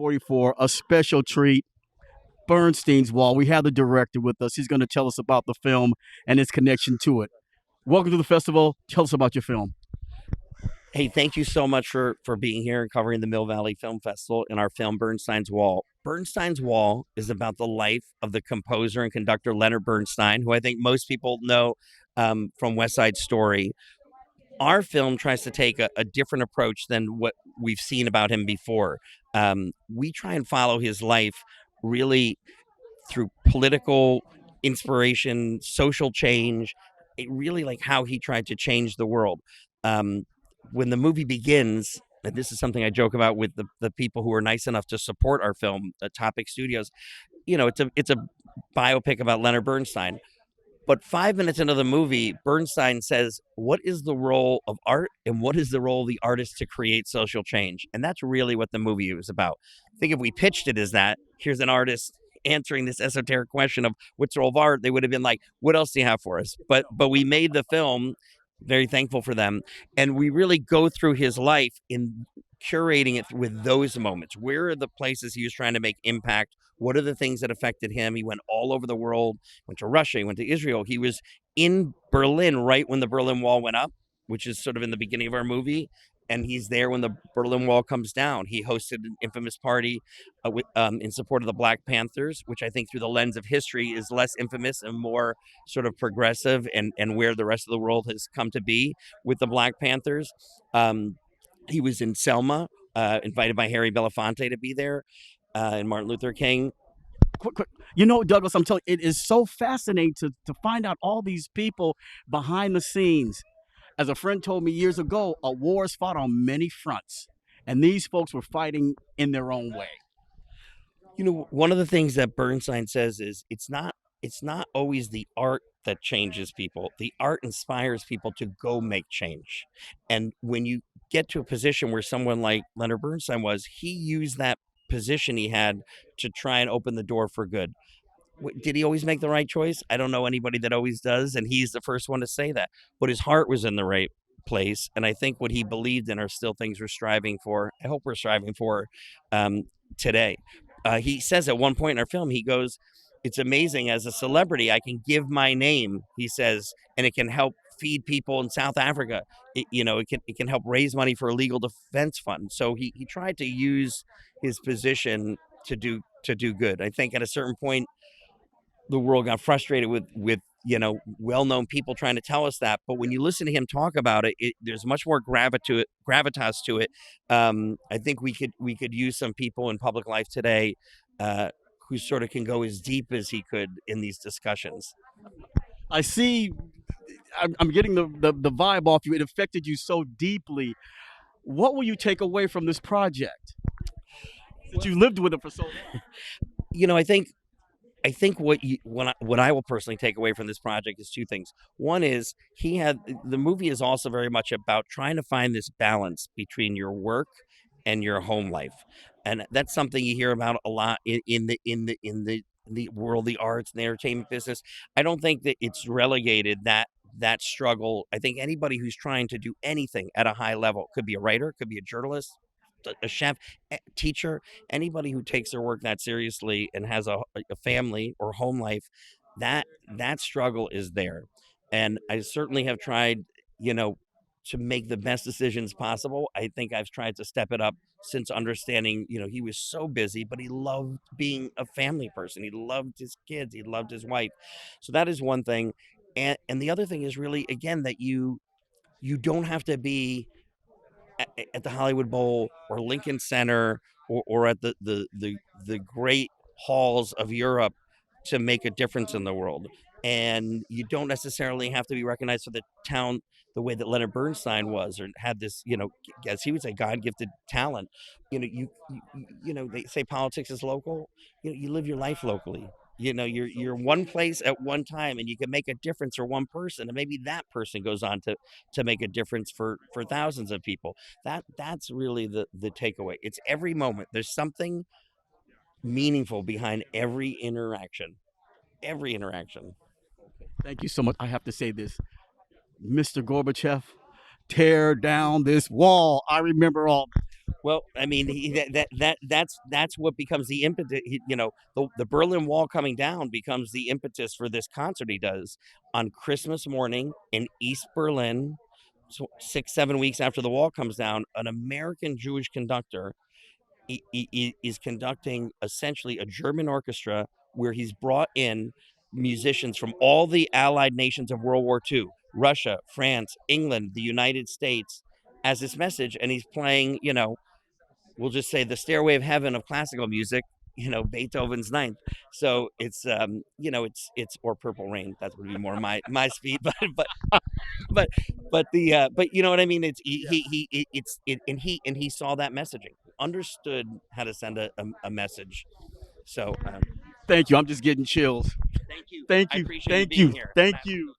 744, a special treat, Bernstein's Wall. We have the director with us. He's going to tell us about the film and its connection to it. Welcome to the festival. Tell us about your film. Hey, thank you so much for being here and covering the Mill Valley Film Festival and our film Bernstein's Wall. Bernstein's Wall is about the life of the composer and conductor Leonard Bernstein, who I think most people know from West Side Story. Our film tries to take a different approach than what we've seen about him before. We try and follow his life really through political inspiration, social change, really like how he tried to change the world. Um, when the movie begins, and this is something I joke about with the people who are nice enough to support our film, Topic Studios. It's a biopic about Leonard Bernstein. But 5 minutes into the movie, Bernstein says, "What is the role of art, and what is the role of the artist to create social change?" And that's really what the movie was about. I think if we pitched it as that, here's an artist answering this esoteric question of what's the role of art, they would have been like, "What else do you have for us?" But we made the film, very thankful for them, and we really go through his life in curating it with those moments. Where are the places he was trying to make impact? What are the things that affected him? He went all over the world, went to Russia, he went to Israel. He was in Berlin right when the Berlin Wall went up, which is sort of in the beginning of our movie. And he's there when the Berlin Wall comes down. He hosted an infamous party in support of the Black Panthers, which I think through the lens of history is less infamous and more sort of progressive and where the rest of the world has come to be with the Black Panthers. He was in Selma, invited by Harry Belafonte to be there, and Martin Luther King. Quick. Douglas, I'm telling you, it is so fascinating to find out all these people behind the scenes. As a friend told me years ago, a war is fought on many fronts, and these folks were fighting in their own way. One of the things that Bernstein says is it's not always the art that changes people. The art inspires people to go make change. And when you get to a position where someone like Leonard Bernstein was, he used that position he had to try and open the door for good. Did he always make the right choice? I don't know anybody that always does, and he's the first one to say that. But his heart was in the right place, and I think what he believed in are still things we're striving for. I hope we're striving for today. He says at one point in our film, he goes, "It's amazing as a celebrity, I can give my name," he says, "and it can help feed people in South Africa. It can help raise money for a legal defense fund." So he tried to use his position to do good. I think at a certain point, the world got frustrated with well-known people trying to tell us that, but when you listen to him talk about it, there's much more gravitas to it. I think we could use some people in public life today who sort of can go as deep as he could in these discussions. I see. I'm getting the vibe off you. It affected you so deeply. What will you take away from this project? Since you lived with it for so long. I think what I will personally take away from this project is two things. One is the movie is also very much about trying to find this balance between your work and your home life, and that's something you hear about a lot in the world of the arts and the entertainment business. I don't think that it's relegated that struggle. I think anybody who's trying to do anything at a high level, could be a writer, could be a journalist, a chef, teacher, anybody who takes their work that seriously and has a family or home life, that struggle is there. And I certainly have tried, you know, to make the best decisions possible. I think I've tried to step it up since understanding, he was so busy, but he loved being a family person. He loved his kids, he loved his wife. So that is one thing. And the other thing is really, again, that you don't have to be at the Hollywood Bowl or Lincoln Center or at the great halls of Europe to make a difference in the world. And you don't necessarily have to be recognized for the town the way that Leonard Bernstein was or had this, as he would say, God gifted talent. They say politics is local. You live your life locally. You're one place at one time, and you can make a difference for one person, and maybe that person goes on to make a difference for thousands of people. That's really the takeaway. It's every moment. There's something meaningful behind every interaction. Every interaction. Thank you so much. I have to say this, Mr. Gorbachev, tear down this wall. I remember all. Well, I mean, that's what becomes the impetus. The Berlin Wall coming down becomes the impetus for this concert he does on Christmas morning in East Berlin. So 6, 7 weeks after the wall comes down, an American Jewish conductor is conducting essentially a German orchestra where he's brought in musicians from all the allied nations of World War II, Russia, France, England, the United States, as this message, and he's playing, we'll just say the Stairway of Heaven of classical music, Beethoven's Ninth. So it's or Purple Rain. That would be more my speed, but but you know what I mean. It's and he saw that messaging, understood how to send a message. So Thank you. I'm just getting chills. thank you. Thank I you. appreciate you Thank being you. here. Thank you.